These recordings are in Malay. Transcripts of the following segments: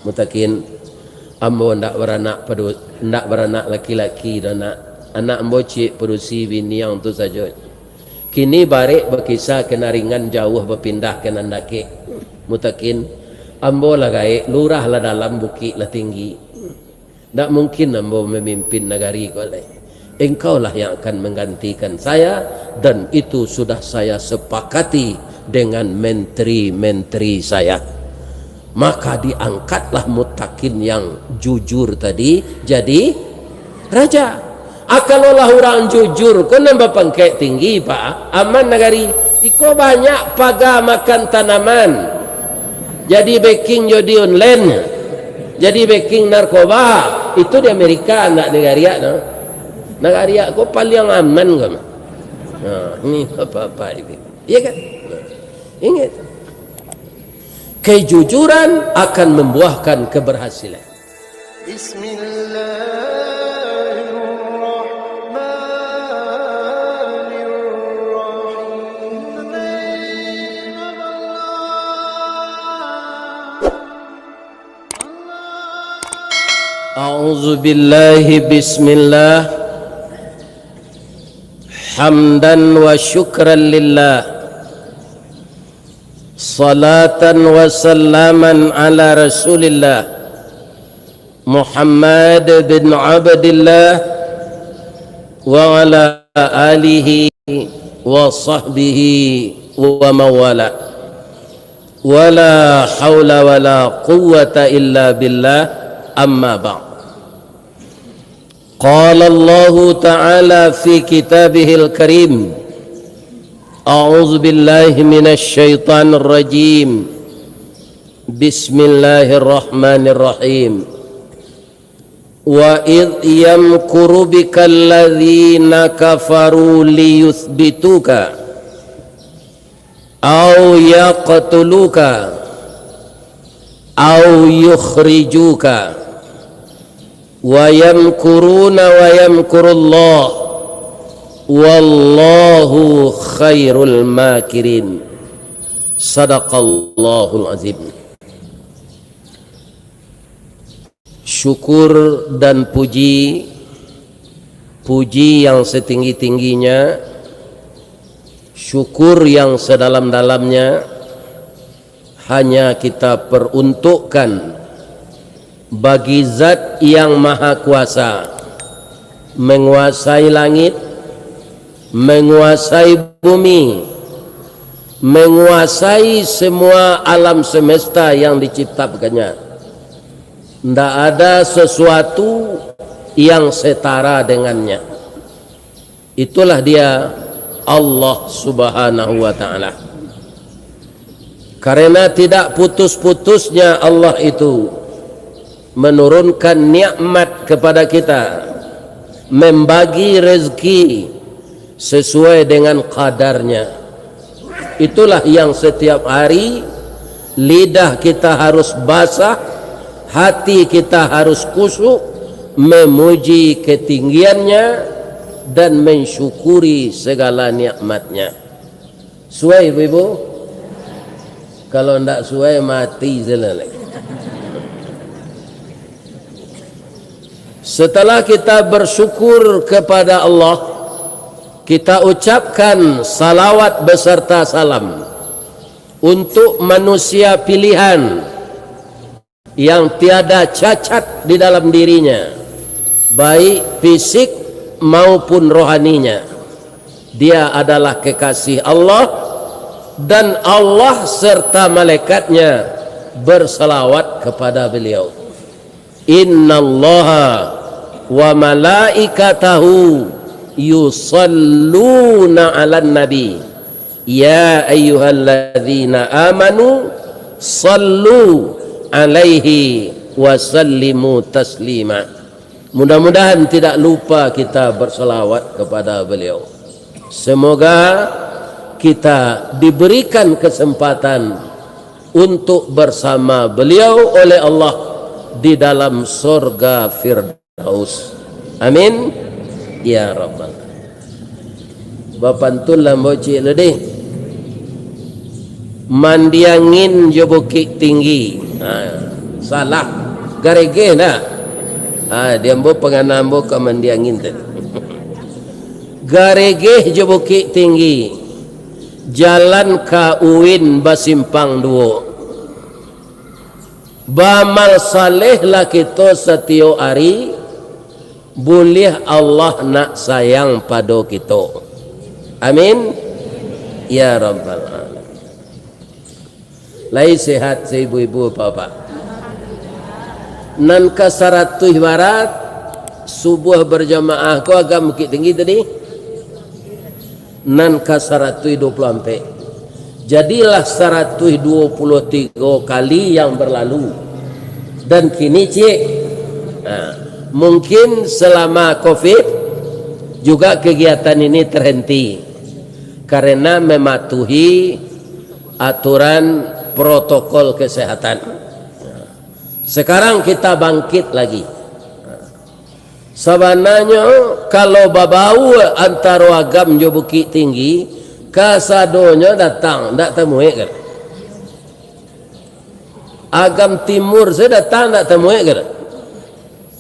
mutakin ambo ndak beranak laki-laki dan anak ambo cik perusi bini yang tu saja. Kini barik berkisah kena ringan jauh berpindah ke nandake. Mutakin ambo lah gaik lurah lah dalam bukit lah tinggi. Tak mungkin ambo memimpin negari kau lain. Engkau lah yang akan menggantikan saya dan itu sudah saya sepakati dengan menteri-menteri saya. Maka diangkatlah Mutakin yang jujur tadi jadi raja. Kalaulah orang jujur kau nambah pangkat tinggi pak aman negari. Iko banyak paga makan tanaman. Jadi baking jodi online. Jadi baking narkoba. Itu di Amerika anak negara no. Negara kau paling aman kau. Ini apa-apa ini. Iya kan? Ingat. Kejujuran akan membuahkan keberhasilan. A'udzu billahi bismillah. Hamdan wa syukran lillah. Salatan wa salaman ala Rasulillah Muhammad bin Abdillah wa ala alihi wa sahbihi wa mawala. Wala hawla wala quwwata illa billah. Amma ba'd. Qala Allah Ta'ala fi kitabihil karim. A'udzu billahi minasy syaithanir rajim. Bismillahirrahmanirrahim. Wa idh yamkuru bikal ladzina kafaru liyuthbituka aw yaqtuluka aw yukhrijuka wa yamkuruna wa yamkurullah wallahu khairul makirin. Sadaqallahul azim. Syukur dan puji yang setinggi-tingginya, syukur yang sedalam-dalamnya hanya kita peruntukkan bagi zat yang maha kuasa, menguasai langit, menguasai bumi, menguasai semua alam semesta yang diciptakannya. Tidak ada sesuatu yang setara dengannya. Itulah dia Allah subhanahu wa ta'ala. Karena tidak putus-putusnya Allah itu menurunkan nikmat kepada kita, membagi rezeki sesuai dengan kadarnya. Itulah yang setiap hari lidah kita harus basah, hati kita harus khusyuk memuji ketinggiannya dan mensyukuri segala nikmatnya. Suai ibu? Kalau tidak suai mati zelek. Setelah kita bersyukur kepada Allah, kita ucapkan salawat beserta salam untuk manusia pilihan yang tiada cacat di dalam dirinya, baik fisik maupun rohaninya. Dia adalah kekasih Allah dan Allah serta malaikatnya bersalawat kepada beliau. Innallaha wa malaikatahu yusalluna 'alan nabi ya ayyuhalladzina amanu sallu alaihi wa sallimu taslima. Mudah-mudahan tidak lupa kita berselawat kepada beliau. Semoga kita diberikan kesempatan untuk bersama beliau oleh Allah di dalam surga Firdaus. Amin ya rabbal alamin. Bapantul lamboci ledeh mandiangin jo bukit tinggi. salah garege na dia mbo penganambo kemendiangin tadi garege je Bukit Tinggi jalan ka Uin basimpang duo bamal saleh lah kita setiap hari boleh Allah nak sayang pada kita. Amin ya rabbal alamin. Lai sehat ibu-ibu bapak. Nan ka 100 barat subuh berjamaah ko agak Bukit Tinggi tadi. Nan ka 124. Jadilah 123 kali yang berlalu. Dan kini cik mungkin selama Covid juga kegiatan ini terhenti karena mematuhi aturan protokol kesehatan. Sekarang kita bangkit lagi. Sebenarnya kalau babau antara agam jo Bukit Tinggi kasadonya datang ndak temui kan. Agam timur saya datang ndak temui kan.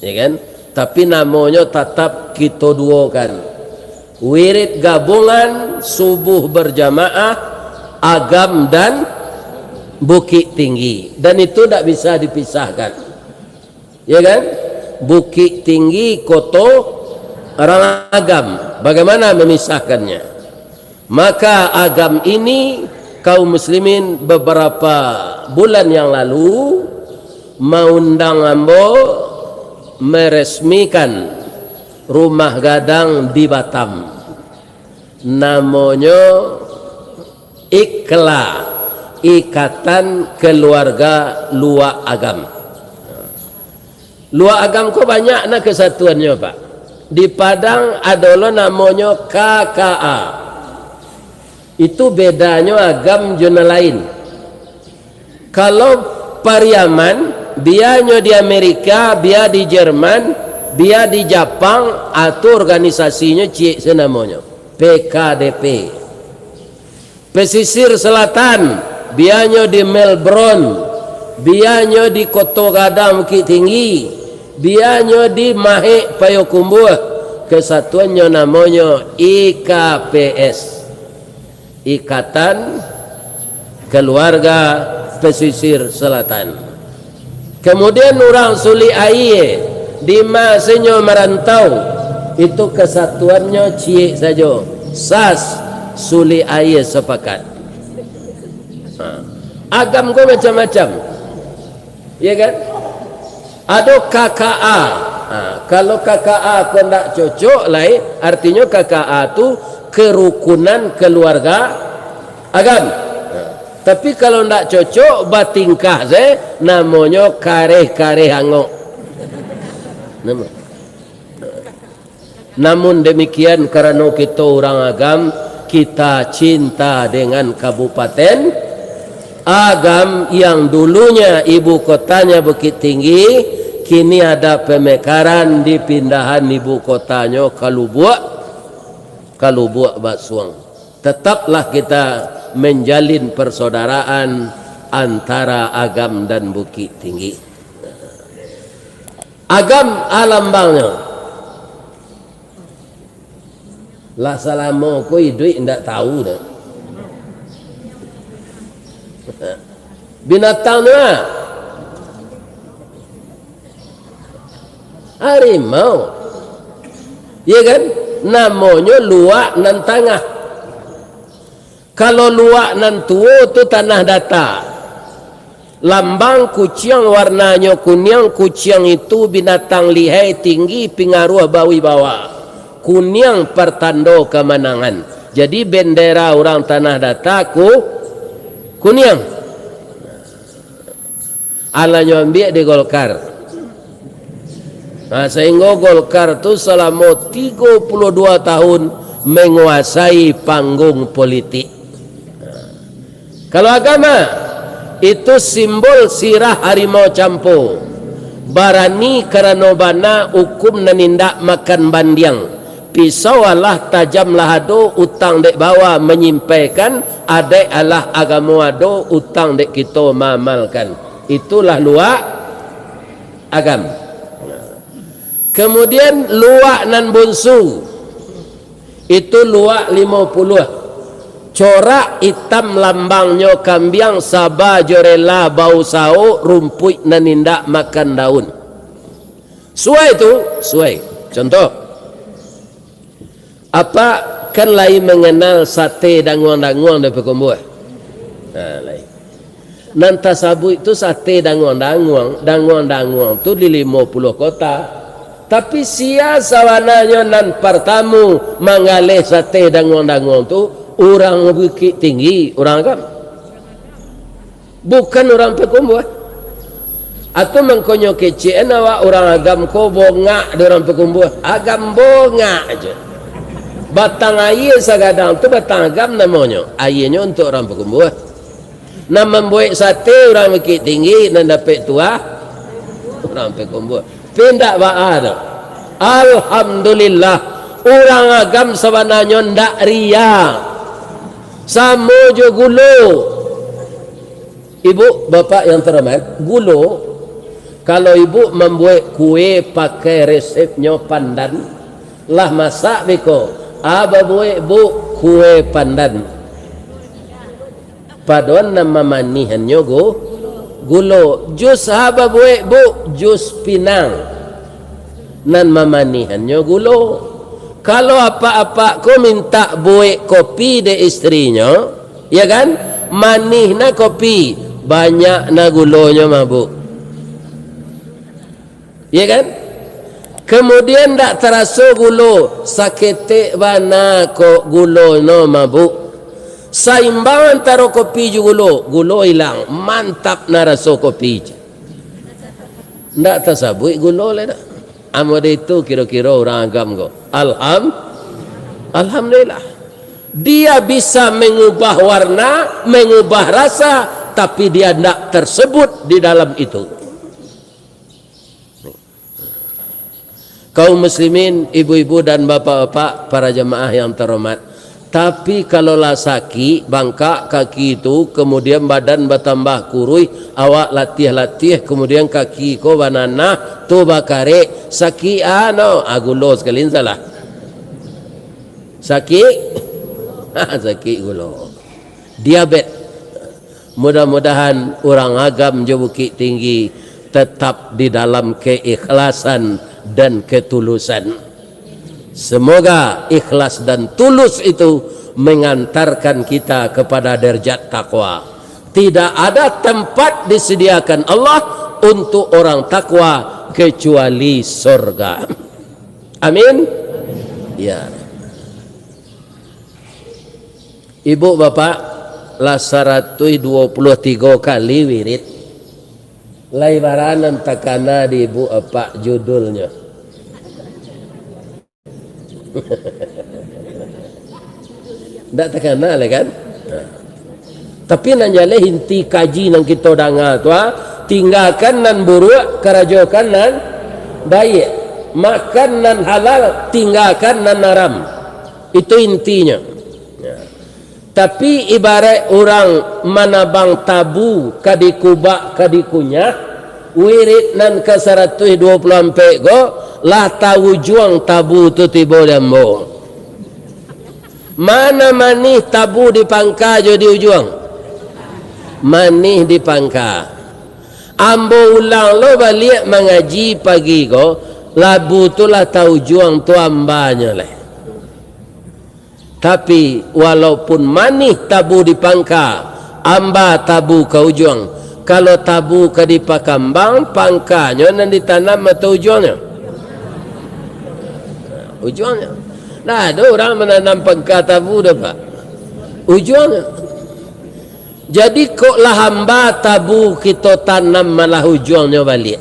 Ya kan? Tapi namanya tetap kita duakan. Wirid gabungan subuh berjamaah agam dan Bukit Tinggi. Dan itu tidak bisa dipisahkan. Ya kan? Bukit Tinggi koto orang agam. Bagaimana memisahkannya? Maka agam ini kaum muslimin beberapa bulan yang lalu mengundang ambo meresmikan rumah gadang di Batam. Namanya IKLA, Ikatan Keluarga Luak Agam. Luak Agam kok banyak nak kesatuannya Pak. Di Padang adalah namanya KKA. Itu bedanya agam jona lain. Kalau Pariaman biarnya di Amerika, biar di Jerman, biar di Jepang, atau organisasinya cik senamanya PKDP. Pesisir Selatan biarnya di Melbourne, biarnya di Kota Gadang Bukit Tinggi, biarnya di Mahek Payakumbuh, kesatuannya namanya IKPS, Ikatan Keluarga Pesisir Selatan. Kemudian orang Suli Air di masanya merantau itu kesatuannya cik saja SAS Suli Air sepakat. Agam kau macam-macam, ya kan? Ada KKA. Kalau KKA kau tak cocok lain, artinya KKA tu kerukunan keluarga agam. Tapi kalau tidak cocok batingkah saya namanya kareh-kareh hangok. Namun demikian karena kita orang agam, kita cinta dengan kabupaten agam yang dulunya ibu kotanya Bukit Tinggi, kini ada pemekaran di pindahan ibu kotanya Kalubuak Basuang. Tetaplah kita menjalin persaudaraan antara agam dan Bukit Tinggi. Agam alambangnya lah selama ko hidup ndak tahu dah. Binatangnya harimau, ya kan? Namanya luak nan tengah. Kalau luak nan tua tu tanah datar. Lambang kucing warnanya kuning, kucing itu binatang lihai tinggi pengaruh bawi bawah. Kuning pertanda kemenangan. Jadi bendera orang tanah datar kuning. Alanya ambil di Golkar. Nah, sehingga Golkar tu selama 32 tahun menguasai panggung politik. Kalau agama itu simbol sirah harimau campur. Barani karena bana hukum nanindak makan bandiang. Pisau Allah tajam lahado utang dek bawa menyimpaikan, adek Allah agama ado utang dek kita mamalkan. Itulah luak agam. Kemudian luak nan bunsu itu luak 50. Corak hitam lambangnya kambiang sabah jorela bau sao rumput nanindak makan daun. Suai itu, suai. Contoh, apa kan lain mengenal sate danguang-danguang dari pekumbuh. Lain. Nanta sabu itu sate danguang-danguang tu di 50 kota. Tapi sia sawananya nan pertamu mengalih sate danguang-danguang tu orang Bukit Tinggi, orang agam. Bukan orang pekumbuh. Atau mengkonyo kecil awak orang agam ko bongak di orang pekumbuh. Agam bongak aja. Batang air sagadang tu batang agam namanya. Airnya untuk orang pekumbuh. Nak membuat sate orang Bukit Tinggi dan dapat tua orang pekumbuh. Pindah ba'a. Alhamdulillah orang agam sebenarnya ndak ria. Sama je gulo. Ibu bapak yang terhormat, gulo kalau ibu membuat kue pakai resepnya pandan, lah masak beko. Aba buat bu kue pandan. Padahal nama manihannya gulo. Jus aba buat bu jus pinang. Nan mamanihannya gulo. Kalau apa-apa kau minta buat kopi de istrinya, ya kan? Manih na kopi, banyak na gulonya mabuk. Ya kan? Kemudian tak terasa gulo, sakit bana ko gulo no mabuk. Saimbang antara kopi juga gulo hilang, mantap na rasa kopi. Tak tersabui gulo lah dah. Amad itu kira-kira orang agam ko. Alhamdulillah. Dia bisa mengubah warna, mengubah rasa, tapi dia tidak tersebut di dalam itu. Kaum muslimin, ibu-ibu dan bapak-bapak, para jemaah yang terhormat. Tapi kalau lah sakit, bangkak kaki itu, kemudian badan bertambah kurui, awak latih-latih, kemudian kaki ko banana, tu bakare, sakit gulo sekali salah. Sakit? Sakit gulo. Diabetes. Mudah-mudahan orang agam je Bukit Tinggi tetap di dalam keikhlasan dan ketulusan. Semoga ikhlas dan tulus itu mengantarkan kita kepada derajat takwa. Tidak ada tempat disediakan Allah untuk orang takwa kecuali surga. Amin. Ya. Ibu bapak lah 123 kali wirid. Laibaranan takana di ibu apa judulnya. Tak terkenal kan? Tapi nanjale inti kaji nang kita dengar tu tinggalkan nan buruk, kerajokan nan baik, makan nan halal, tinggalkan nan haram. Itu intinya. Tapi ibarat orang manabang tabu kadikubak kadikunya wirid nan ke 120 ampek go lah tahu juang tabu tu tiba lembo. Mana manih tabu di pangka jo di ujung. Manih di pangka. Ambo ulang lo balik mengaji pagi go labu tu lah tahu juang tu ambanya leh. Tapi walaupun manih tabu di pangka, amba tabu ke ujung. Kalau tabu ke di pakambang, pangkanya nan ditanam atau ujungnya? Ujungnya. Nah, ada orang menanam pangka tabu dah pak. Ujungnya. Jadi kok lah hamba tabu kita tanam malah ujungnya balik.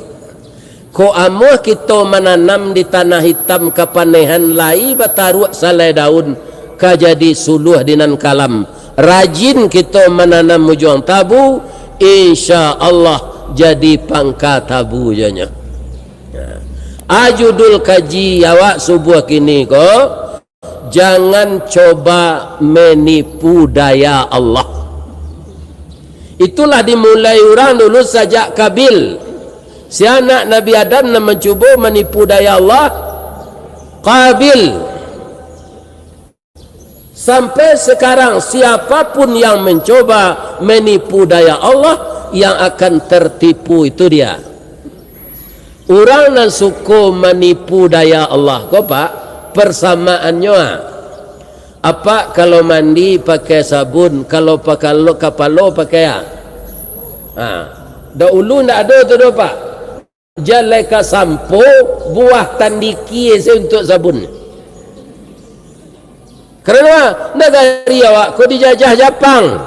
Kok amuh kita menanam di tanah hitam kepanehan lai bataruak salai daun kajadi suluh dinan kalam. Rajin kita menanam ujung tabu, insya Allah jadi pangka tabu janya. Ajudul kaji awak subuh kini ko, jangan coba menipu daya Allah. Itulah dimulai orang dulu sejak Kabil Si anak Nabi Adam yang mencuba menipu daya Allah, Qabil. Sampai sekarang siapapun yang mencoba menipu daya Allah, yang akan tertipu itu dia. Orang yang suka menipu daya Allah, kau pak, persamaannya apa? Kalau mandi pakai sabun, kalau pakai kapalo pakai dahulu ndak ada tu pak. Jaleka sampo buah tandiki untuk sabun. Kerana negari awak kau dijajah Jepang.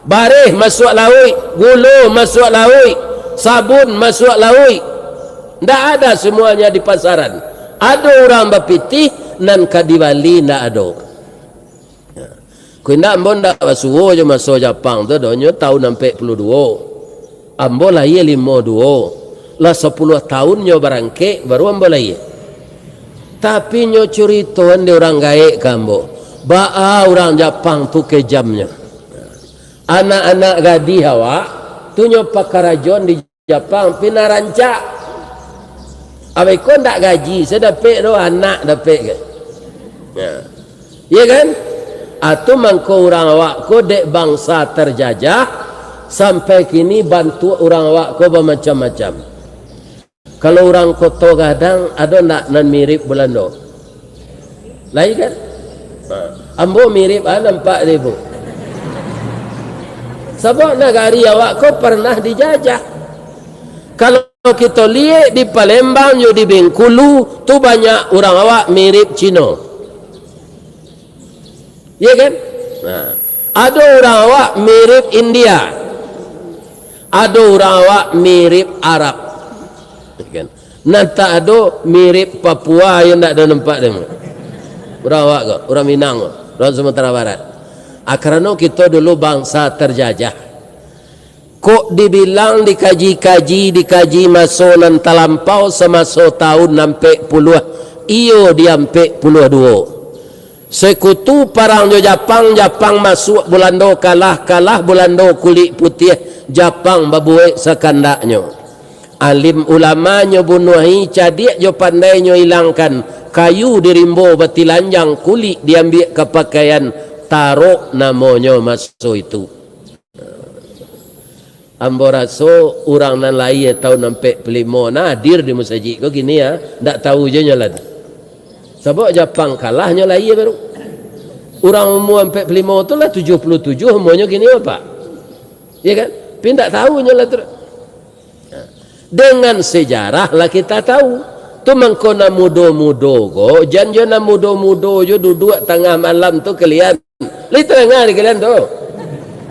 Bareh masuk laut, gula masuk laut, sabun masuk laut. Tidak ada semuanya di pasaran. Ada orang berpitih nan kadiwali tidak ada. Kau tidak mau tidak basuh je masuk Jepang tu. Donya tahun 42. Ambo lahir 52. Lah 10 tahun nyo barangke baru ambo lahir. Tapi nyo cerituan di orang gaek kambo. Ba'a orang Jepang tu kejamnya. Anak-anak gadis awak tu nyo pakarajon di Jepang pina rancak. Abai kau tak gaji, saya dapat tu anak dapat ke? Ya kan? Atau mangko orang awak kau dek bangsa terjajah sampai kini bantu orang awak kau bermacam-macam. Kalau orang kota kadang ada nak nan mirip Belanda. Lain kan? Ambo mirip nampak dia bu. Sebab negari awak kau pernah dijajah. Kalau kita lihat di Palembang, di Bengkulu, tu banyak orang awak mirip Cina. Ya kan? Ada orang awak mirip India. Ada orang awak mirip Arab. Ya kan? Nanti ada mirip Papua yang tak ada nampak dia. Orang awak ke? Orang Minang ke? Orang Sumatera Barat. Kerana kita dulu bangsa terjajah. Kok dibilang dikaji masuk nan talampau semasa tahun nampak puluh, iyo diampak puluh dua. Sekutu parang jo Jepang masuk Belanda kalah Belanda kulit putih Jepang babuek sekandaknya. Alim ulamanya bunuhi cadik jo pandainya hilangkan kayu dirimbo batilanjang kulit diambil ke pakaian taruh namanya masuk itu. Ambo raso orang nan lain tahun 45 nadir di masjid kau gini ya, ndak tahu je nyolat. Sebab Jepang kalahnya lain baru. Orang umur 45 tu lah 77 umurnya gini apa? Ya kan? Tapi ndak tahu nyolat. Dengan sejarah lah kita tahu. Tu mengkona mudo-mudo go, janjana mudo-mudo jo duduk tengah malam tu kalian. Li tengah di kalian tu.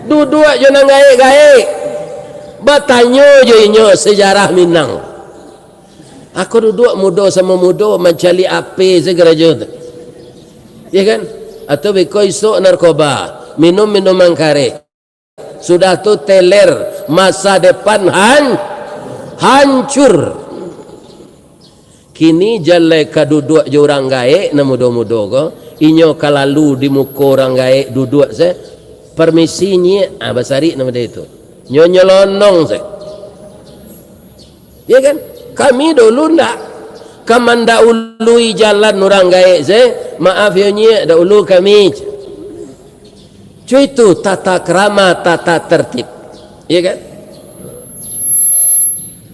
Duduk jo nang gaek-gaek. Bertanya je inyo sejarah Minang. Aku duduk muda sama muda mencari api segera je. Ya kan? Atau beko esok narkoba, minum minuman kare. Sudah tu teler, masa depan hancur. Kini jalai ka duduk je orang gaek na muda-muda ko. Inyo kalalu di muka orang gaek duduk se. Permisinya basari nama dia itu. Nyonya lonong saya. Ya kan? Kami dulu ndak. Kamu ndak ului jalan orang gaek saya. Maaf ya nyi, ndak ulu kami. Cuy itu tata krama, tata tertib. Ya kan?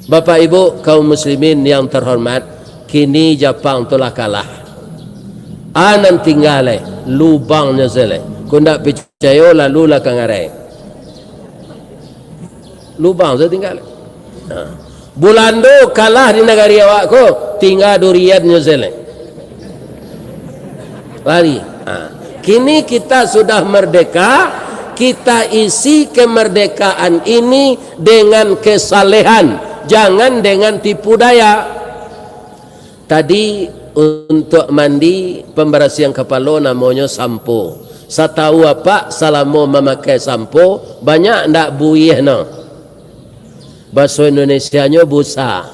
Bapak Ibu kaum muslimin yang terhormat, kini Jepang telah kalah. Anan tinggal lubangnya selai. Kau ndak percaya lalu lah kangarai. Lubang saya tinggal. Belanda kalah di negara awak ko, tinggal durian New Zealand. Lari. Kini kita sudah merdeka, kita isi kemerdekaan ini dengan kesalehan, jangan dengan tipu daya. Tadi untuk mandi pembersihan kepala namanya sampo. Saya tahu apa selama memakai sampo banyak ndak buih no. Bahasa Indonesianya busa.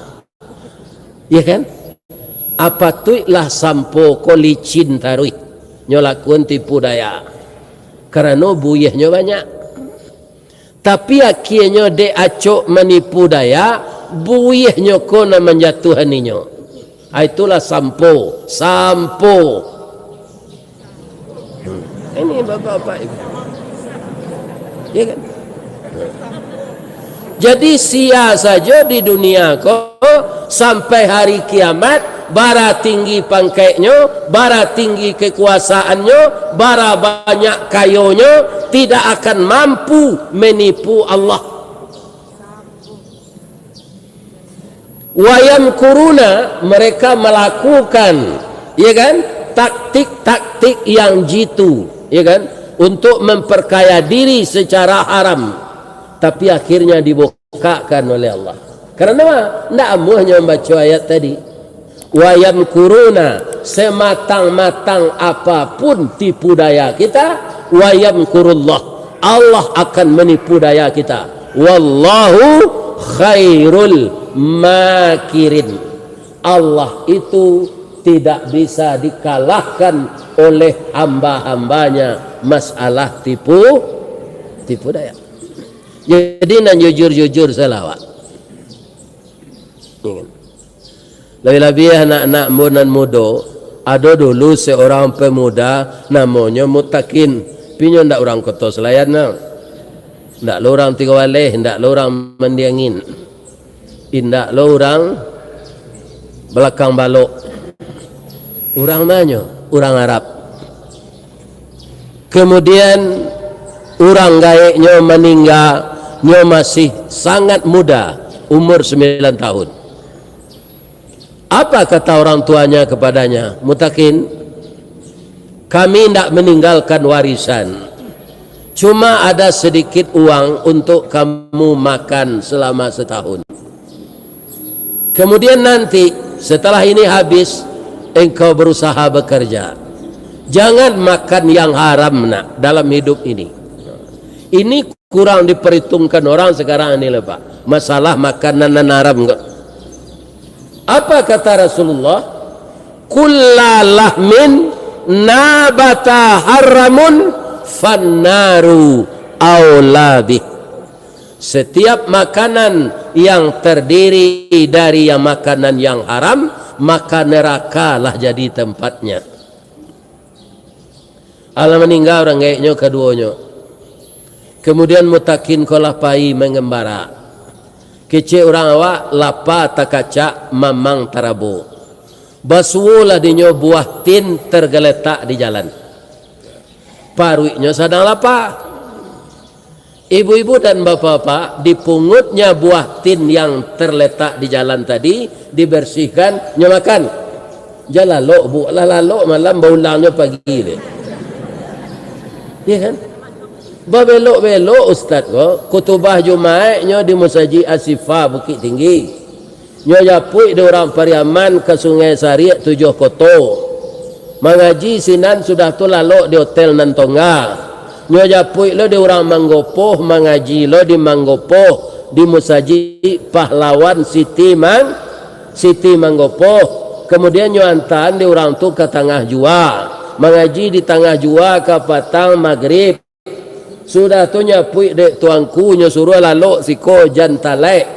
Ya kan? Apa tu lah sampo ko licin tarui. Nyolakun tipu daya. Kerana buyahnya banyak. Tapi akhirnya de acok menipu daya, buihnya kona menjatuhaninya. Itulah sampo. Ini bapak-bapak ibu. Ya kan? Jadi sia saja di dunia kau sampai hari kiamat, bara tinggi pangkainya, bara tinggi kekuasaannya, bara banyak kayonya, tidak akan mampu menipu Allah. Wayam kuruna, mereka melakukan, ya kan, taktik-taktik yang jitu, ya kan, untuk memperkaya diri secara haram. Tapi akhirnya dibukakan oleh Allah. Karena apa? Tidak amuhnya membaca ayat tadi. Wayam kuruna, sematang-matang apapun tipu daya kita, wayam kurullah, Allah akan menipu daya kita. Wallahu khairul makirin. Allah itu tidak bisa dikalahkan oleh hamba-hambanya masalah tipu daya. Jadi nak jujur-jujur selawat. Lebih-lebih anak-anak mudan muda, ada dulu seorang pemuda namanya Mutakin. Pinyo ndak orang kota Selayan nak. Ndak lo orang Tigawaleh, ndak lo orang Mendiangin. Ndak lo orang Belakang Balok. Orang mana? Orang Arab. Kemudian orang gaeknya meninggal. Dia masih sangat muda, umur 9 tahun. Apa kata orang tuanya kepadanya? Mutakin, kami tidak meninggalkan warisan. Cuma ada sedikit uang untuk kamu makan selama setahun. Kemudian nanti setelah ini habis, engkau berusaha bekerja. Jangan makan yang haram nak dalam hidup ini. Ini kurang diperhitungkan orang sekarang ini lah Pak. Masalah makanan haram enggak. Apa kata Rasulullah? Kullalahmin nabata haramun fannaru aulabih. Setiap makanan yang terdiri dari yang makanan yang haram, maka neraka lah jadi tempatnya. Allah meninggal orang kayaknya keduanya. Kemudian Mutakin kolah pai mengembara. Kecil orang awak lapa takaca mamang tarabu. Basulah dinyo buah tin tergeletak di jalan. Paruiknya sedang lapa. Ibu-ibu dan bapak-bapak, dipungutnya buah tin yang terletak di jalan tadi, dibersihkan, nyomakan. Jalan lo bu, lalalok malam baulangnya pagi deh. Ya kan? Babelok-belok ustaz ko, kutubah Jumaatnya di Masjid Asifah Bukit Tinggi. Nyo japui di orang Pariaman ke Sungai Sariak 7 Koto. Mengaji sinan sudah tu lalu di Hotel Nantonga. Nyo japui lo di orang Manggopoh, mengaji lo di Manggopoh di Masjid Pahlawan Siti Manggopoh. Kemudian nyo antan di orang tu ke Tengah Jua. Mengaji di Tengah Jua ke Patang Maghrib. Sudah tu nyapui dek tuanku nyo suruh lalu siko jantalek.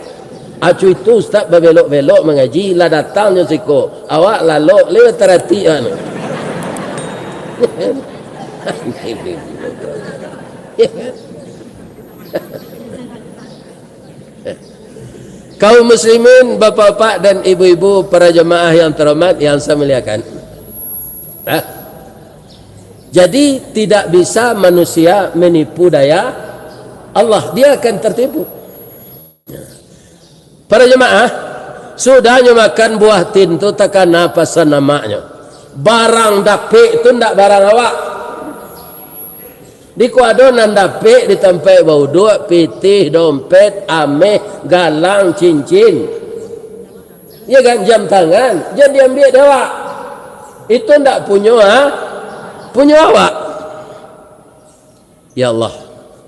Acu itu ustaz berbelok-belok mengaji lah datangnya siko. Awak lalu lewat terhatian. Kaum muslimin, bapak-bapak dan ibu-ibu, para jemaah yang terhormat yang saya muliakan. Jadi tidak bisa manusia menipu daya Allah, dia akan tertipu. Para jemaah, sudahnya makan buah tin tu takkan apa namanya. Barang dapik tu ndak barang awak. Di kuadonan dapik di tempat bau duit, pitih, dompet, ameh, galang, cincin. Ya kan, jam tangan, jadi ambil dewa. Itu ndak punya awak. Ya Allah,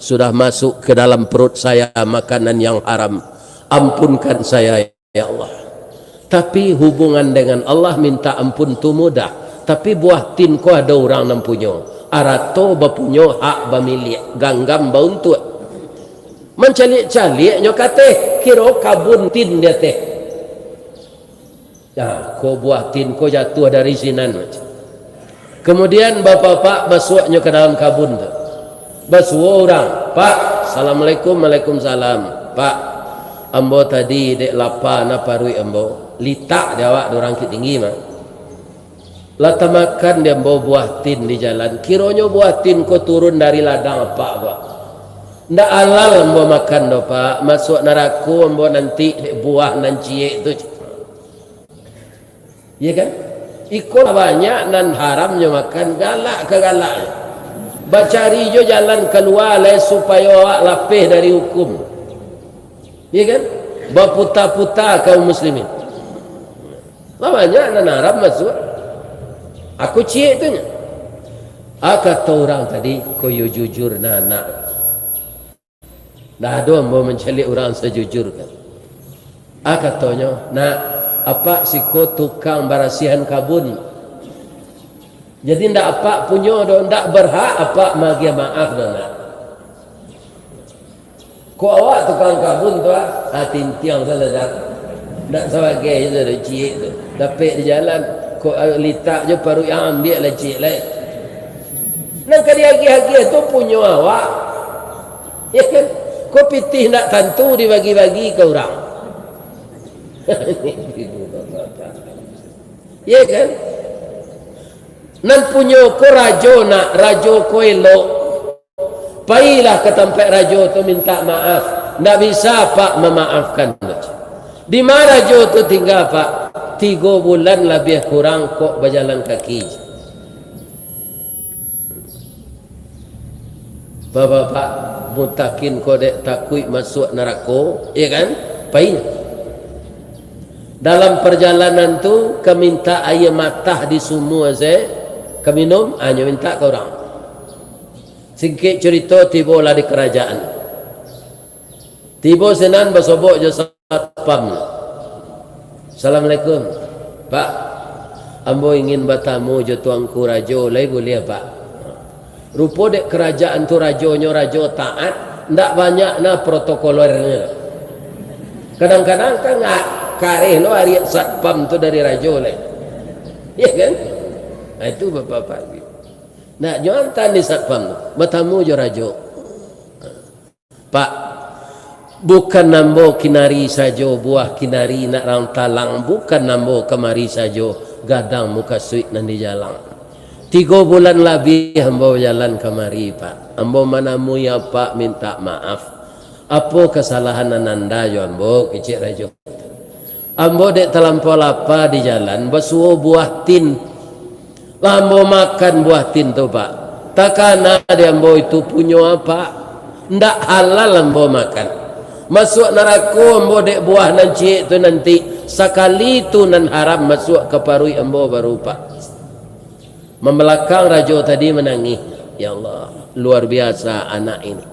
sudah masuk ke dalam perut saya makanan yang haram. Ampunkan saya ya Allah. Tapi hubungan dengan Allah minta ampun tu mudah. Tapi buah tin ko ada orang yang punya. Arato bapunyo hak bamilik. Ganggam bauntut. Mencalik-calik nyo kateh. kira kabun tin dia teh. Ya, ko buah tin ko jatuh dari sinan macam. Kemudian bapak-bapak masuknya ke dalam kabun tu. Basuh orang, Pak, Assalamualaikum, Waalaikumsalam. Pak, ambo tadi dek lapar na parui ambo. Litak dia awak orang tinggi mah. Lata makan dia ambo buah tin di jalan. Kironyo buah tin ko turun dari ladang apa Pak? Ndak halal ambo makan do Pak. Masuk neraka ambo nanti dek buah nan cie tu. Iya kan? Ikut banyak nan haramnya makan, galak ke galaknya. Bacari jo jalan keluar lah supaya awak lapih dari hukum. Iya kan? Berputar-putar kaum muslimin. Banyak nan haram masuk. Aku cik tu nya. Kata orang tadi, koyo jujur nak. Dah ada mau mencari orang sejujur kan. Katanya, nak apa siko tukang barasihan kabun. Jadi ndak apa punya do ndak berhak apa magi maaf do nak. Ko awak tukang kabun tu tintiang salah dak. Ndak sebagai itu ada cik tu. Dapat di jalan ko litak je baru yang ambil lah cik lain. Nang kali hagi-hagi tu punya awak. Ya kan? Ko pitih nak tentu dibagi-bagi ke orang. Ya kan? Nan punya ko rajo nak rajo ko elok. Pailah ke tempat rajo tu minta maaf. Ndak bisa Pak memaafkan. Di mana rajo tu tinggal Pak? 3 bulan lebih kurang kok berjalan kaki. Bapak-bapak mutakin ko dek takui masuk neraka, ya kan? Pain. Dalam perjalanan tu kami minta air matah di sumur saya, kami minum hanya minta ke orang. Singkit cerita tiba lah di kerajaan. Tiba senan bersobok je satpam. Assalamualaikum. Pak, ambo ingin bertamu je tuanku rajo, lai boleh Pak? Rupa dek kerajaan tu rajonyo rajo taat, ndak banyak na protokolernya. Kadang-kadang kan kareh lo hari satpam tu dari rajo lain. Ya kan? Nah, itu bapak-bapak. Nak jontan di satpam tu. Bertamu je rajo. Pak, bukan nambo kinari sajo buah kinari nak rang talang, bukan nambo kemari sajo gadang muka suit nan di jalan. 3 bulan lebih ambo jalan kemari Pak. Ambo manamu ya Pak minta maaf. Apa kesalahan ananda jo ambo kecik rajo. Ambo dek terlampau lapar di jalan basuh buah tin. Ambo makan buah tin tu Pak. Takana dia ambo itu punya apa? Ndak halal ambo makan. Masuk neraka ambo dek buah nan cik tu nanti sekali tu nan haram masuk ke parui ambo baru Pak. Membelakang rajo tadi menangis. Ya Allah, luar biasa anak ini.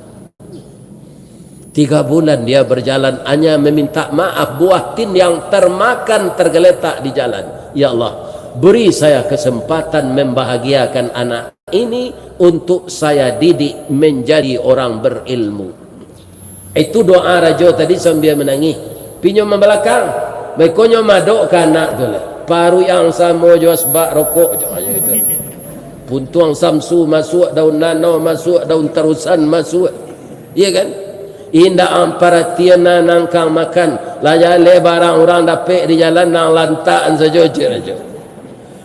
3 bulan dia berjalan hanya meminta maaf buah tin yang termakan tergeletak di jalan. Ya Allah, beri saya kesempatan membahagiakan anak ini untuk saya didik menjadi orang berilmu. Itu doa rajo tadi sambil menangis. Pinyo membelakang, bekonyo madok ke anak tu lah. Paru yang sama jo sebab rokok jo itu. Puntuang samsu masuk, daun nano masuk, daun terusan masuk. Iya kan? Indah amparatian nangkang makan. Lajale barang orang dapat di jalan nang lantaan saja je.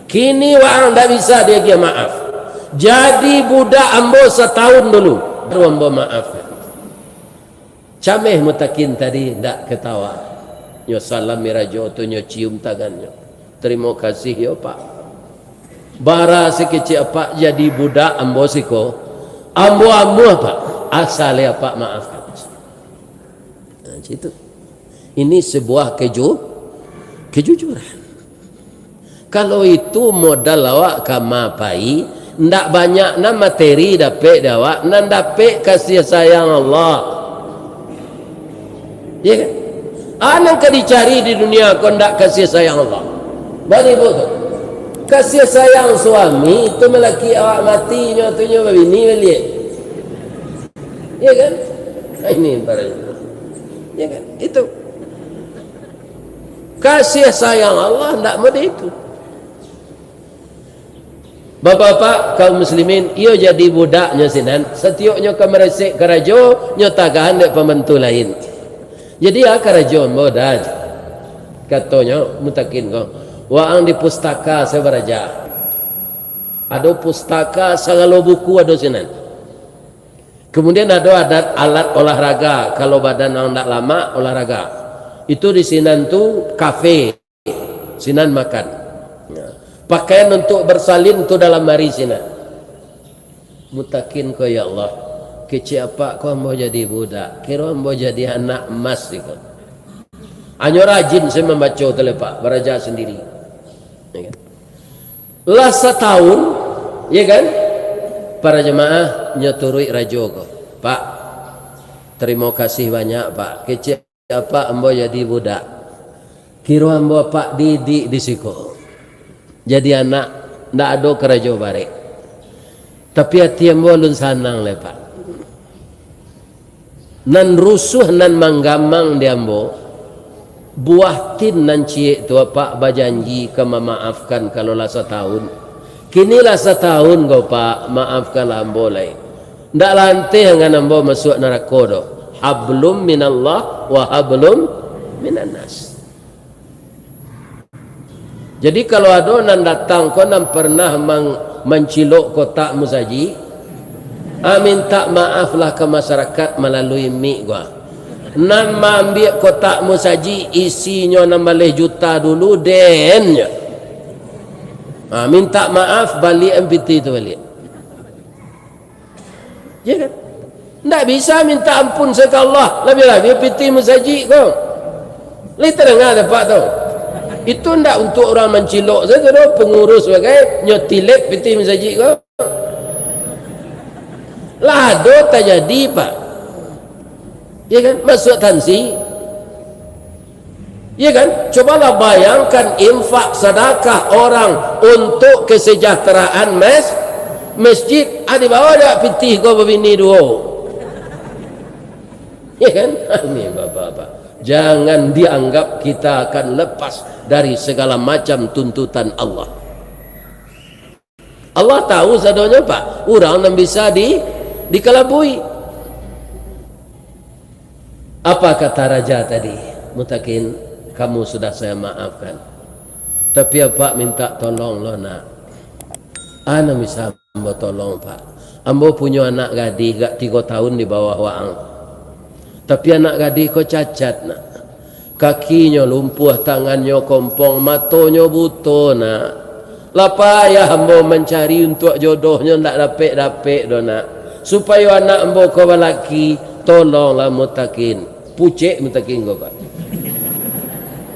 Kini orang tak bisa dia kira maaf. Jadi budak ambo setahun dulu baru ambo maaf. Cameh mutakin tadi ndak ketawa. Nyo salam mirajo tu nyo cium tangannya. Terima kasih yo Pak. Bara sekecil Pak jadi budak ambo siko. Ambo Pak. Asal ya Pak maafkan. Nah, itu. Ini sebuah kejujuran. Kalau itu modal awak kamapai, ndak banyak na materi dapat awak, nan dapat kasih sayang Allah. Ya kan? Anak ke dicari di dunia kau ndak kasih sayang Allah. Bani bodoh. Kasih sayang suami itu melaki awak mati nyotunya bini beli. Ya kan? Ini barang. Ya kan? Itu kasih sayang Allah tidak mau itu. Bapak-bapak kaum muslimin, ia jadi budaknya sinan, setiuknya ke meresik kerajo, nyo tagahan dek pembantu lain. Jadi ya kerajo modal. Katanya mutakin kau, waang di pustaka seberaja. Ada pustaka segala buku ada sinan. Kemudian ada alat olahraga, kalau badan orang tak lama olahraga. Itu di sinan tu kafe, sinan makan. Pakaian untuk bersalin tu dalam mari sinan. Mutakin ko ya Allah, kecil apa kau mau jadi budak, kira mau jadi anak emas itu. Hanya rajin saya membaca telepak beraja sendiri. Ya kan? Lah setahun, ya kan? Para jemaah nyoturui rajo ko. Pak, terima kasih banyak Pak. Kecil apa ambo jadi budak. Kira ambo Pak didik di siko. Jadi anak ndak ada kerajo barek. Tapi hati ambo lun sanang le Pak. Nan rusuh nan manggamang di ambo. Buah tin nan cie tu Pak bajanji ke memaafkan kalau lah setahun. Kinilah setahun kau Pak, maafkanlah ambo lain. Ndak lantai dengan ambo masuk neraka do. Hablum minallah wa hablum minan nas. Jadi kalau ada nan datang kau nan pernah mencilok kotak musaji, minta maaflah ke masyarakat melalui mi gua. Nan ambil kotak musaji isinya 16 juta dulu dennya. Minta maaf balik MPT itu balik. Ya kan? Tak bisa minta ampun sekali Allah. Lebih-lebih MPT musaji kau. Lihat dengar dapat tahu. Itu tidak untuk orang mencilok saja tu, pengurus sebagai nyotilek piti mensaji kau. Lah do tak jadi Pak. Ya kan? Masuk tansi. Ya kan? Cobalah bayangkan infak sedekah orang untuk kesejahteraan masjid. Ada bawa tak piti kau berbini dua. Ya kan? Ini bapak-bapak. Jangan dianggap kita akan lepas dari segala macam tuntutan Allah. Allah tahu sadonya Pak, orang yang bisa dikelabui. Apa kata raja tadi? Mutakin, kamu sudah saya maafkan. Tapi Pak minta tolong lo nak. Ana bisa ambo tolong Pak. Ambo punya anak gadis gak 3 tahun di bawah waang. Tapi anak gadis kau cacat nak. Kakinya lumpuh, tangannya kompong, matanya buta nak. Lapa ya hamba mencari untuk jodohnya tak dapat do nak. Supaya anak hamba kau lelaki tolonglah mutakin. Pucik mutakin kau Pak.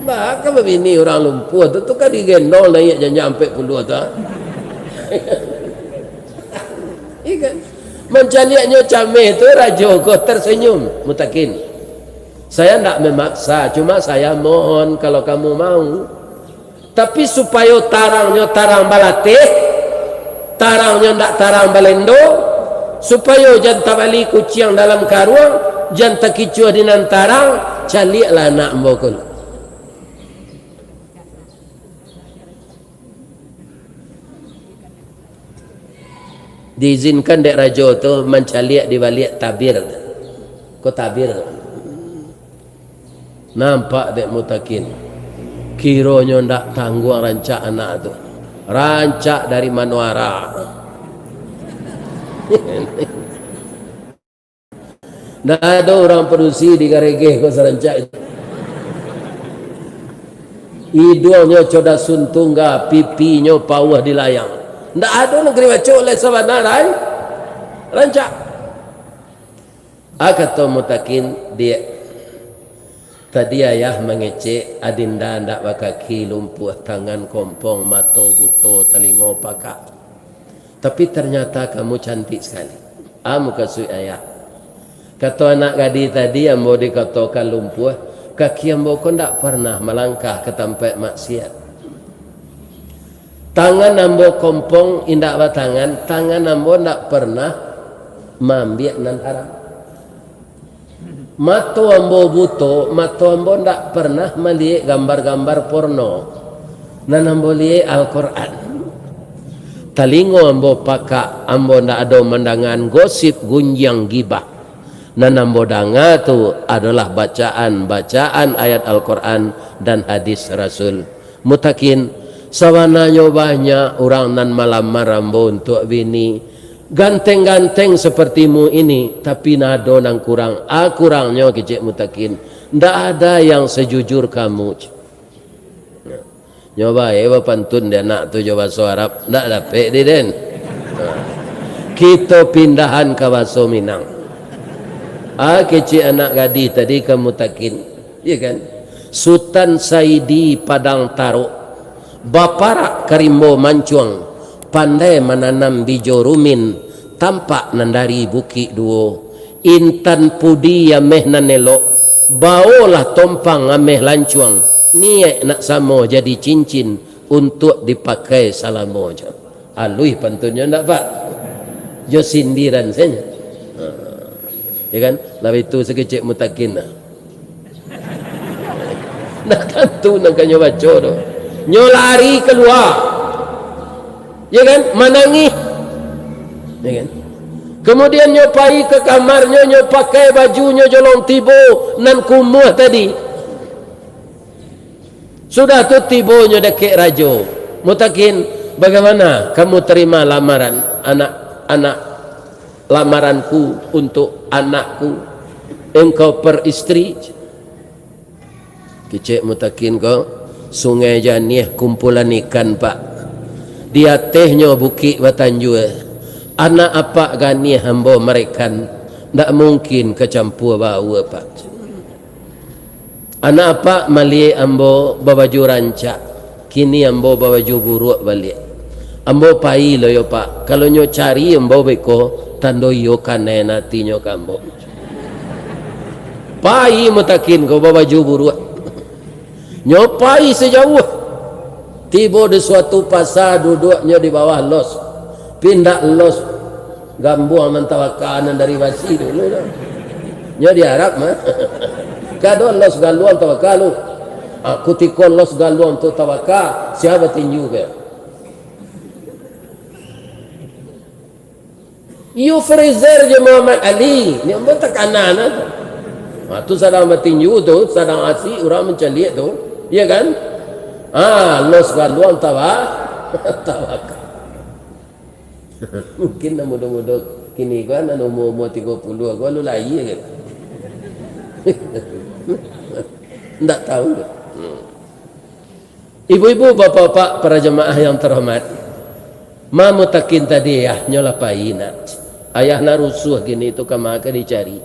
Bah, kalau bini orang lumpuh tu kan digendong naik jangan sampai puluh tu. Ikan. Mencaliaknya cameh tu raja kau tersenyum mutakin. Saya tidak memaksa, cuma saya mohon kalau kamu mau. Tapi supaya tarangnya tarang balatih, tarangnya tidak tarang balendo, supaya jangan bali kucing dalam karuang, jangan terkicuh di nantarang, caliaklah anak mbokul. Diizinkan dek raja tu mencaliak di balik tabir. Kau tabir. Nampak dek mutakin. Kiranya ndak tangguh rancak anak tu. Rancak dari manuara. Ndak ada orang produksi di garegeh kau serancak itu. Hidungnya coda suntungga, pipinya pawah di layang. Ndak ada negeri wacuk oleh sabanarai. Rancak. Kata mutakin dia tadi ayah mengecek adinda ndak bakaki lumpuh, tangan kompong, mata buta, telinga pakak. Tapi ternyata kamu cantik sekali. Muka sui ayah. Kata anak gadis tadi yang mau dikatakan lumpuh, kaki yang kau ndak pernah melangkah ke tempat maksiat. Tangan ambo kompong indak batangan, tangan ambo ndak pernah mambiak nan haram. Mato ambo buto, mato ambo ndak pernah melihat gambar-gambar porno. Nan ambo lihat Al-Quran. Talingo ambo paka, ambo ndak ada mandangan gosip gunjang gibah. Nan ambo danga tu adalah bacaan ayat Al-Quran dan hadis Rasul. Mutakin sawana nyobanya orang nan malamar ambo untuk bini. Ganteng-ganteng sepertimu ini, tapi nado nang kurang. Kurangnya kecik mutakin. Ndak ada yang sejujur kamu. Nyoba pantun dia nak tu coba bahasa Arab. Ndak dapat di den. Kita pindahan ke bahasa Minang. Kecik anak gadis tadi ke mutakin. Ya kan? Sultan Saidi Padang Taruk. Baparak Karimbo Mancuang. Pandai menanam bijo rumin, tampak nandari buki duo. Intan pudi ameh nanelok, baolah tompang ameh lancuang. Niat nak samo jadi cincin untuk dipakai salamo. Alui pantunnya ndak pak? Jo sindiran saja. Ya kan? Lalu itu sekecik mutakin. Nak tentu nak kanyo baca tu. Nyo lari keluar. Ya kan, menangis. Ya kan. Kemudian nyopai ke kamarnya, nyopakai bajunya jolong tibo nan kumuh tadi. Sudah tu tibonya dekat rajo. Mutakin, bagaimana kamu terima lamaran anak lamaranku untuk anakku? Engkau peristri. Kecik mutakin kau, sungai Janiah kumpulan ikan pak. Dia tehnya bukit batanju. Anak apa gani hamba mereka tak mungkin kecampur bau apa. Anak apa mali ambo babaju rancak. Kini ambo babaju buruk balik. Ambo pai lo yo pak. Kalau nyo cari ambo beko tando yo kane nati nyo kambo. Pai mutakin ko babaju buruk. Nyo pai sejauh. Tiba di suatu pasar duduknya di bawah los. Pindah los gambuang mentawakanan dari wasi dulu. Nya di Arab mah. Kado los galuan tawakalu. Aku tikon los galuan tu tawaka. Siapa tinju ke? You freezer je Muhammad Ali. Ni ambil tekanan. Tu sedang bertinju tu. Sedang asik orang menceliak tu. Ya kan? Los galuan tawaka. Mungkin nak muda-muda kini kan umur 30 aku lu lagi kan. Tak tahu. Ibu-ibu, bapak-bapak, para jemaah yang terhormat. Ma mutakin tadi ya nyola paina. Ayah na rusuh gini itu kamaka dicari.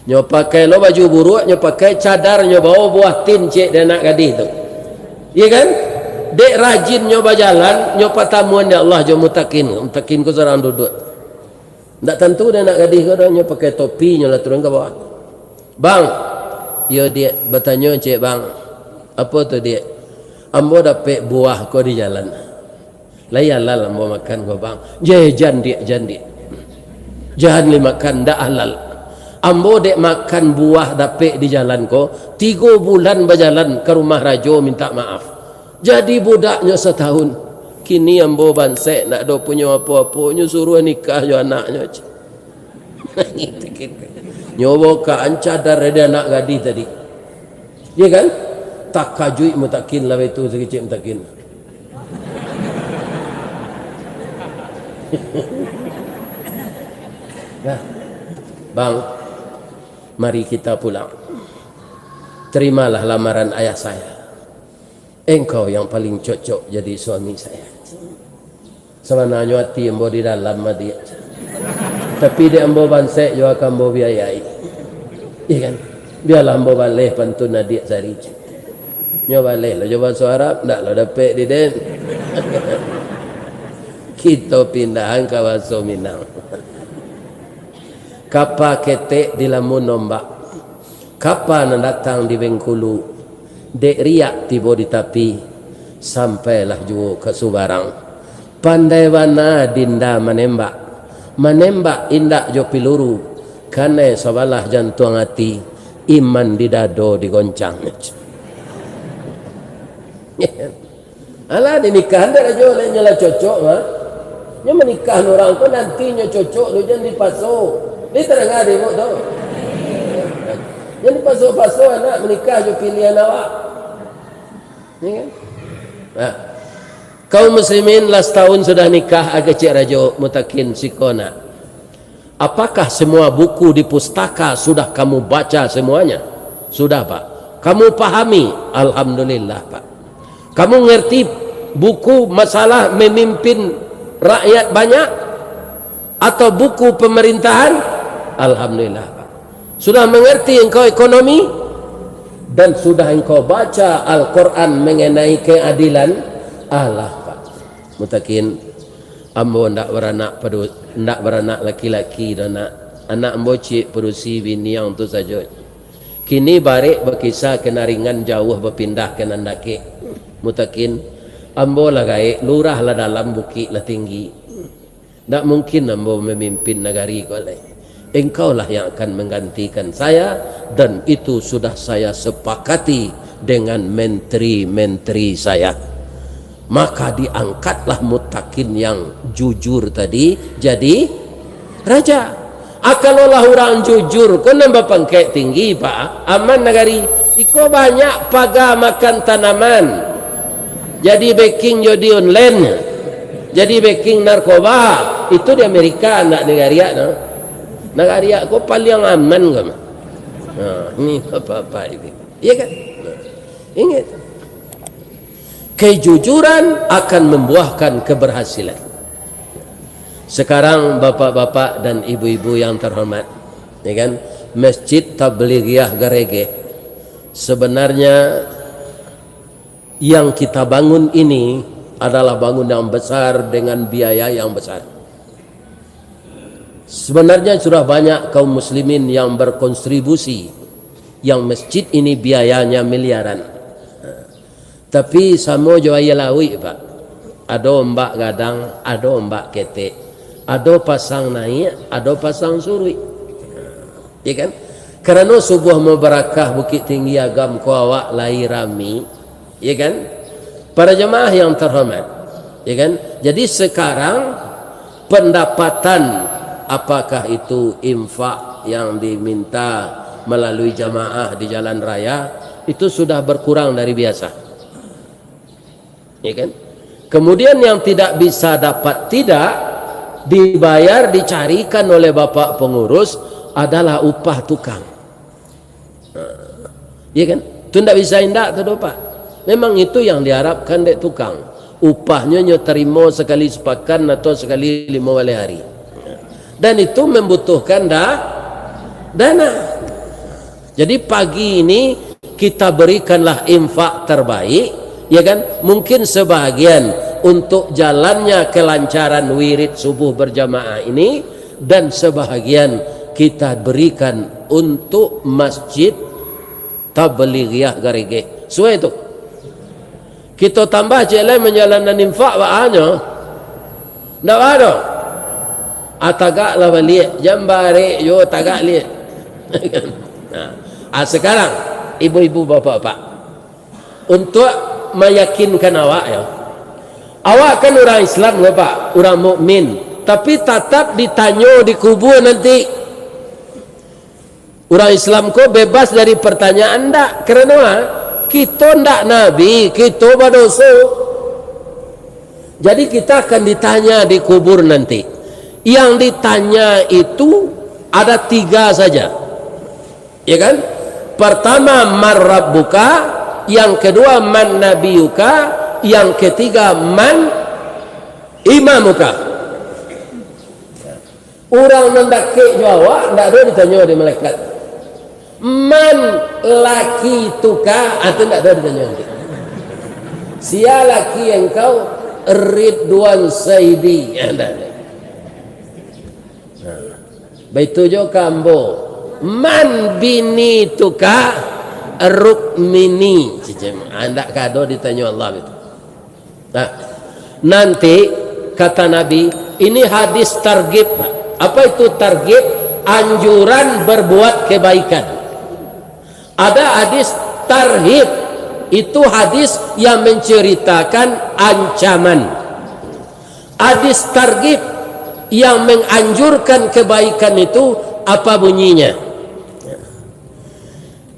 Nyo pakai lo baju buruk, nyo pakai cadar, nyo bawa buah tin cek dan nak gadis tu. Iya kan? Dek rajin nyo berjalan, nyo patamuan ya Allah jo mutakin ko sarang duduk. Ndak tentu dan nak gadis ko nyo pakai topi nyo lah turun ke bawah. Bang, yo dia bertanya cek bang, apa tu dia? Ambo dapat buah ko di jalan. Layalal ambo makan ko bang. Jangan dia. Jangan li makan ndak halal. Ambo dek makan buah dapet di jalan ko 3 bulan berjalan ke rumah rajo minta maaf. Jadi budaknya setahun. Kini ambo bansek nak do punya apa-apa nyo suruh nikah jo anaknya. Nyowo ka ancadar dia anak gadis tadi. Ya kan? Tak kajui mutakin lah itu sekecil mutakin. Nah, bang, mari kita pulang. Terimalah lamaran ayah saya. Engkau yang paling cocok jadi suami saya. Sebenarnya hati ambo di dalam dia. Tapi dia ambo bansek juga akan ambo biayai. Iya kan? Biarlah ambo balik pantun adik sari. Nyo balik lah coba suara ndak lo dapat di den. Kita pindahan ke bahasa Minang. Kapa ketek di lamun nombak. Kapa nak datang di Bengkulu. Dek riak tiba di tapi. Sampailah juga ke Subarang. Pandai wana dinda menembak. Menembak indak jo piluru. Karena sabalah jantung hati, iman di dado digoncang. Alah dinikah anda aja oleh nyala cocok mah. Nya menikah orang tu nantinya cocok lu jangan dipasok. Ni terang ada mo tu. Jangan dipasok-pasok anak menikah je pilihan awak. Ya kan? Nah. Kaum muslimin last tahun sudah nikah agak cik rajo mutakin sikona. Apakah semua buku di pustaka sudah kamu baca semuanya? Sudah Pak. Kamu pahami? Alhamdulillah Pak. Kamu ngerti buku masalah memimpin rakyat banyak? Atau buku pemerintahan? Alhamdulillah Pak. Sudah mengerti engkau ekonomi? Dan sudah engkau baca Al-Quran mengenai keadilan? Allah Pak. Mutakin ambo ndak beranak laki-laki dan anak ambo cik perusi bini yang tu saja. Kini barik berkisah kenaringan jauh berpindah ke nandake. Mutakin ambo lah gaik lurah lah dalam bukit lah tinggi. Tak mungkin ambo memimpin negari kau lain. Engkau lah yang akan menggantikan saya dan itu sudah saya sepakati dengan menteri-menteri saya. Maka diangkatlah mutakin yang jujur tadi jadi raja. Kalaulah orang jujur kau nambah pangkat tinggi Pak, aman negari. Iko banyak paga makan tanaman. Jadi baking jadi online, jadi baking narkoba. Itu di Amerika nak negara no. Negara kau paling aman kau. Ini apa-apa ini. Iya kan? Ingat. Kejujuran akan membuahkan keberhasilan. Sekarang bapak-bapak dan ibu-ibu yang terhormat, ya kan? Masjid Tablighiyah Garege sebenarnya yang kita bangun ini adalah bangunan yang besar dengan biaya yang besar. Sebenarnya sudah banyak kaum muslimin yang berkontribusi, yang masjid ini biayanya miliaran. Tapi sama jo aya lawi Pak. Ada mbak gadang, ada mbak ketek. Ada pasang naik, ada pasang surui. Ya kan? Kerana sebuah membarakah Bukit Tinggi Agam ko awak lai rami, ya kan? Para jemaah yang terhormat, ya kan? Jadi sekarang pendapatan apakah itu infak yang diminta melalui jamaah di jalan raya itu sudah berkurang dari biasa. Ya kan? Kemudian yang tidak bisa dapat tidak dibayar dicarikan oleh bapak pengurus adalah upah tukang. Ya kan? Itu tidak bisa indak tu Pak. Memang itu yang diharapkan dek tukang. Upahnya nyo terima sekali sepakan atau sekali 5 wali hari. Dan itu membutuhkan dana. Jadi pagi ini kita berikanlah infak terbaik. Ya kan, mungkin sebahagian untuk jalannya kelancaran wirid subuh berjamaah ini dan sebahagian kita berikan untuk Masjid Tablighiyah Garege. Suai itu kita tambah jalan menjalankan infak bahannya ndak ada atagak lah balik jambare yo tagak lihat. Nah, sekarang ibu-ibu bapak-bapak untuk meyakinkan awak ya. Awak kan orang Islam ke Pak, orang mukmin, tapi tetap ditanya di kubur nanti. Orang Islam kok bebas dari pertanyaan ndak? Kerana kita ndak nabi, kita berdosa. Jadi kita akan ditanya di kubur nanti. Yang ditanya itu ada 3 saja. Ya kan? Pertama man rabbuka, yang kedua man nabiyuka, yang ketiga man imamuka. Orang nendake jawab ndak ada ditanya oleh malaikat. Man laki tuka atau ndak ada ditanya nanti. Sia laki engkau Ridwan Saidi ada. Baitu jo kambo man bini tuka Rukmini, anda kado ditanya Allah itu. Nah, nanti kata Nabi, ini hadis targhib. Apa itu targhib? anjuran berbuat kebaikan. Ada hadis tarhib, itu hadis yang menceritakan ancaman. Hadis targhib yang menganjurkan kebaikan itu apa bunyinya?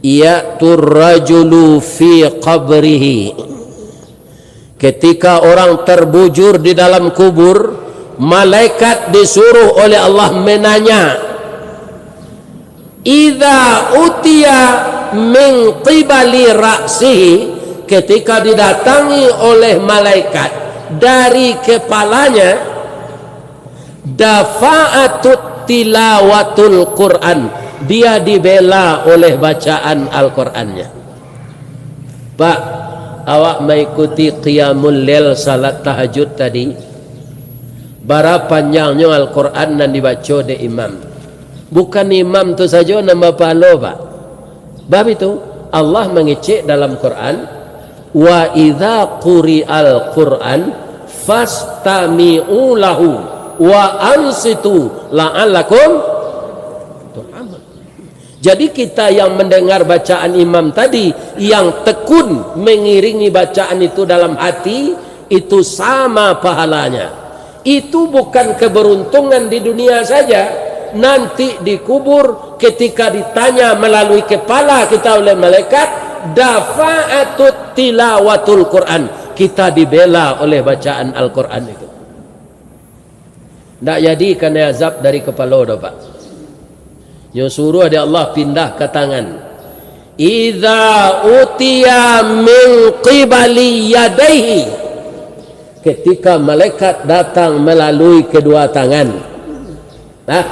Ya'tur rajulu fi qabrihi, ketika orang terbujur di dalam kubur, malaikat disuruh oleh Allah menanya, idza utiya min qibali ra'sihi, ketika didatangi oleh malaikat dari kepalanya, dafa'atut tilawatul Quran, dia dibela oleh bacaan Al-Qurannya. Pak, awak mengikuti qiyamul lail, salat tahajud tadi, bara panjangnya Al-Quran dan dibaca oleh imam. Bukan imam tu saja nama pahala, Pak. Bab itu Allah mengecek dalam Quran, wa idza quri'al Quran fastami'u lahu wa ansitu la'allakum turhamun. Jadi kita yang mendengar bacaan imam tadi, yang tekun mengiringi bacaan itu dalam hati, itu sama pahalanya. Itu bukan keberuntungan di dunia saja, nanti di kubur ketika ditanya melalui kepala kita oleh malaikat, dafa'atut tilawatul Quran, kita dibela oleh bacaan Al-Quran itu. Tak jadi kena azab dari kepala dah, Pak. Yang suruh dia Allah pindah ke tangan. Idza utiya min qibali yadayhi, ketika malaikat datang melalui kedua tangan. Nah,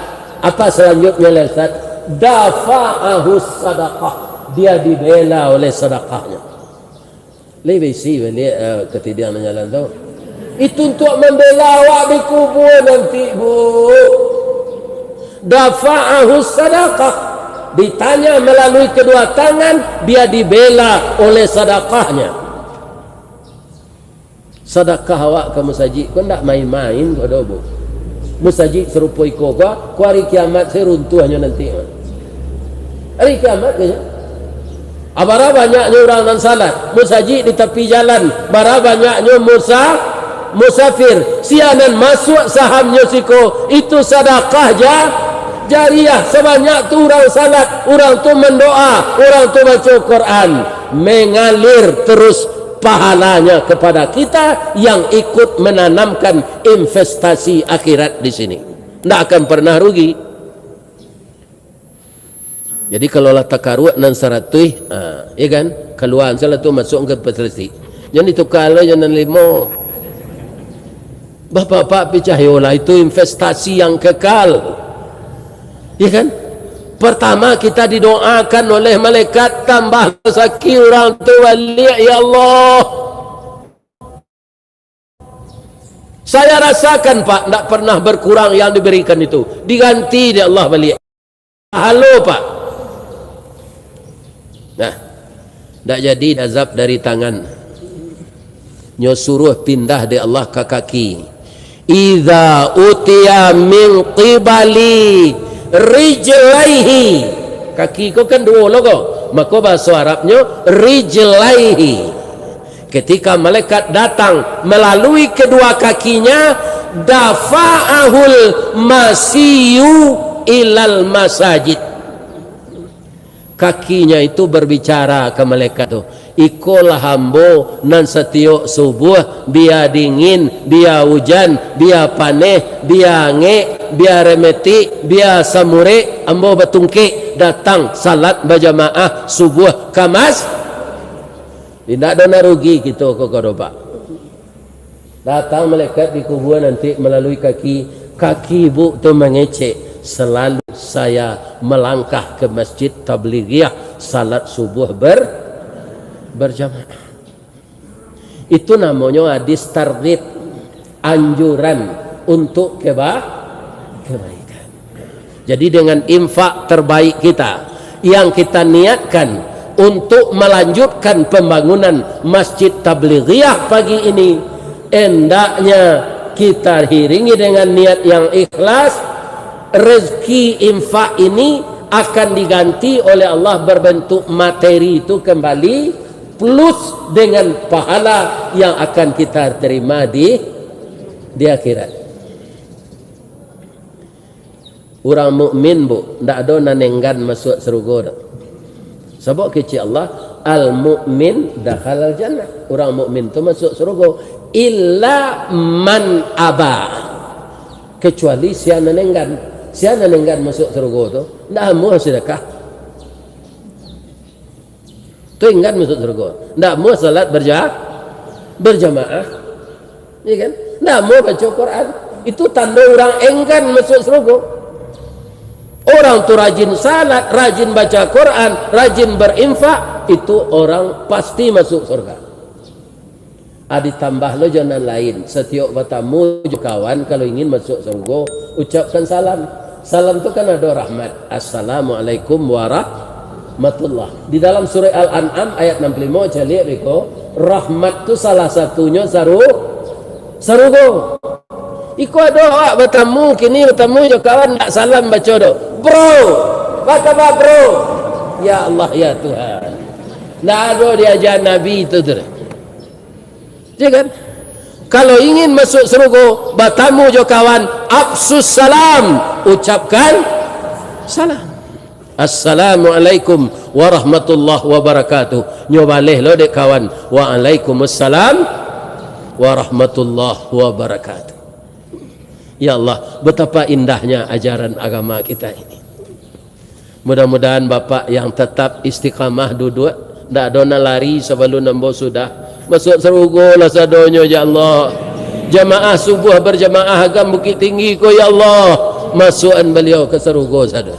apa selanjutnya Ustaz? Dafa'ahu sadaqah, dia dibela oleh sedekahnya. Lebih sih beliau ketidian jalan tu. Itu untuk membela awak di kubur nanti, Bu. Dafa'ahu sadaqah, ditanya melalui kedua tangan, dia dibela oleh sedekahnya. Sedekah awak ke masjid, kau tak main-main kau dah, Bu. Masjid serupa ikut kau hari kiamat saya runtuhnya nanti. Hari kiamat ke? Berapa banyaknya orang dan salat, masjid di tepi jalan, berapa banyaknya musafir, sianan masuk sahamnya siko, itu sedekah jariah. Sebanyak tu orang salat, orang tu mendoa, orang tu baca Quran, mengalir terus pahalanya kepada kita yang ikut menanamkan investasi akhirat di sini. Tidak akan pernah rugi. Jadi kalau lah takarut nan saratui, ya kan, keluar salah tu masuk ke peselesi. Jadi tu kalau jangan limo. Bapak-bapak picayola, itu investasi yang kekal. Ya kan? Pertama kita didoakan oleh malaikat, tambah rezeki orang tu wali, ya Allah. Saya rasakan, Pak, tak pernah berkurang yang diberikan itu. Diganti di Allah wali. Halo, Pak. Nah, tak jadi azab dari tangan. Nyo suruh pindah di Allah ke kaki. Idza utiya min qibali rijlaihi, kaki kau kan dua logo, maka bahasa Arabnya rijlaihi. Ketika malaikat datang melalui kedua kakinya, dafa'ahul masiyu ilal masajid, kakinya itu berbicara ke malaikat tu, ikolah hambo nan setiap subuh, biar dingin, biar hujan, biar paneh, biar nge, biar remeti, biar samure, ambo batungke datang salat berjamaah subuh kamas. Tidak ada rugi kita ke Pak. Datang malaikat di kubur nanti melalui kaki ibu tu mengecek, selalu saya melangkah ke masjid Tabligiyah salat subuh berjamaah. Itu namanya hadis targhib, anjuran untuk kebaikan. Jadi dengan infak terbaik kita yang kita niatkan untuk melanjutkan pembangunan Masjid Tabligiyah pagi ini, hendaknya kita iringi dengan niat yang ikhlas, rezeki infak ini akan diganti oleh Allah berbentuk materi itu kembali, plus dengan pahala yang akan kita terima di akhirat. Orang mukmin bu, ndak ada nanenggan masuk surga. Sebab kecil Allah, al-mu'min dakhalal jannah. Orang mukmin tu masuk surga illa man aba. Kecuali siapa nanenggan masuk surga tu, ndak mau sedekah. Tu ingat masuk surga. Ndak mau salat berjamaah. Ya kan? Ndak mau baca Quran. Itu tanda orang enggan masuk surga. Orang tu rajin salat, rajin baca Quran, rajin berinfak, itu orang pasti masuk surga. Ditambah lo jalan lain. Setiap bertemu kawan kalau ingin masuk surga, ucapkan salam. Salam tu kan ada rahmat. Assalamualaikum warahmatullah. Di dalam surah Al-An'am ayat 65 calik riko, rahmat tu salah satunya surga. Iko ada awak bertemu, kini bertemu je kawan tak salam baca do. Bro, baca apa bro? Ya Allah ya Tuhan. Tak ada diajar Nabi itu tu. Ya kan? Kalau ingin masuk surga, bertemu je kawan, afsus salam, ucapkan salam. Assalamualaikum warahmatullahi wabarakatuh. Nyobaleh lo dek kawan. Waalaikumsalam warahmatullahi wabarakatuh. Ya Allah, betapa indahnya ajaran agama kita ini. Mudah-mudahan Bapak yang tetap istiqamah duduk, tak ada lari sebelum nambo sudah masuk surga lah sadonya ya Allah. Jamaah subuh berjamaah agam Bukit Tinggi ko ya Allah, masukkan beliau ke surga sado.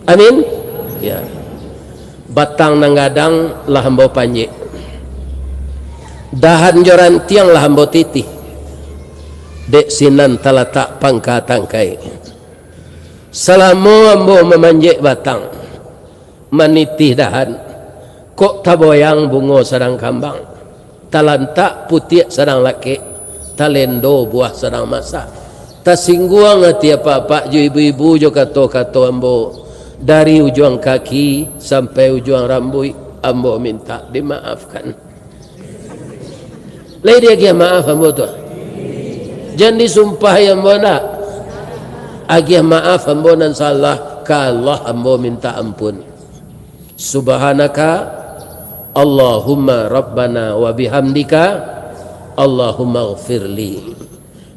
Amin. Ya. Batang nanggadang lah hamba panjik. Dahan joran tiang lah hamba titih. Dek sinan talatak pangka tangkai. Selama ambo memanjik batang, menitih dahan, kok taboyang bungo sedang kambang, talantak putih sedang laki, talendo buah sedang masak. Tasingguang hati apa-apa jo ibu-ibu jo kato-kato ambo, dari ujung kaki sampai ujung rambut ambo minta dimaafkan. Lai dia maaf ambo tu. Jangan disumpah yang mana. Agih maaf ambo nan salah ka Allah ambo minta ampun. Subhanaka Allahumma rabbana wa bihamdika Allahumma ighfirli.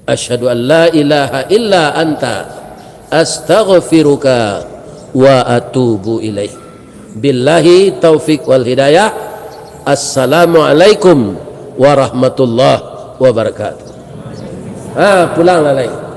Asyhadu an la ilaha illa anta astaghfiruka wa atubu ilaih. Billahi taufik wal hidayah. Assalamualaikum warahmatullahi wabarakatuh. Pulang lah lain.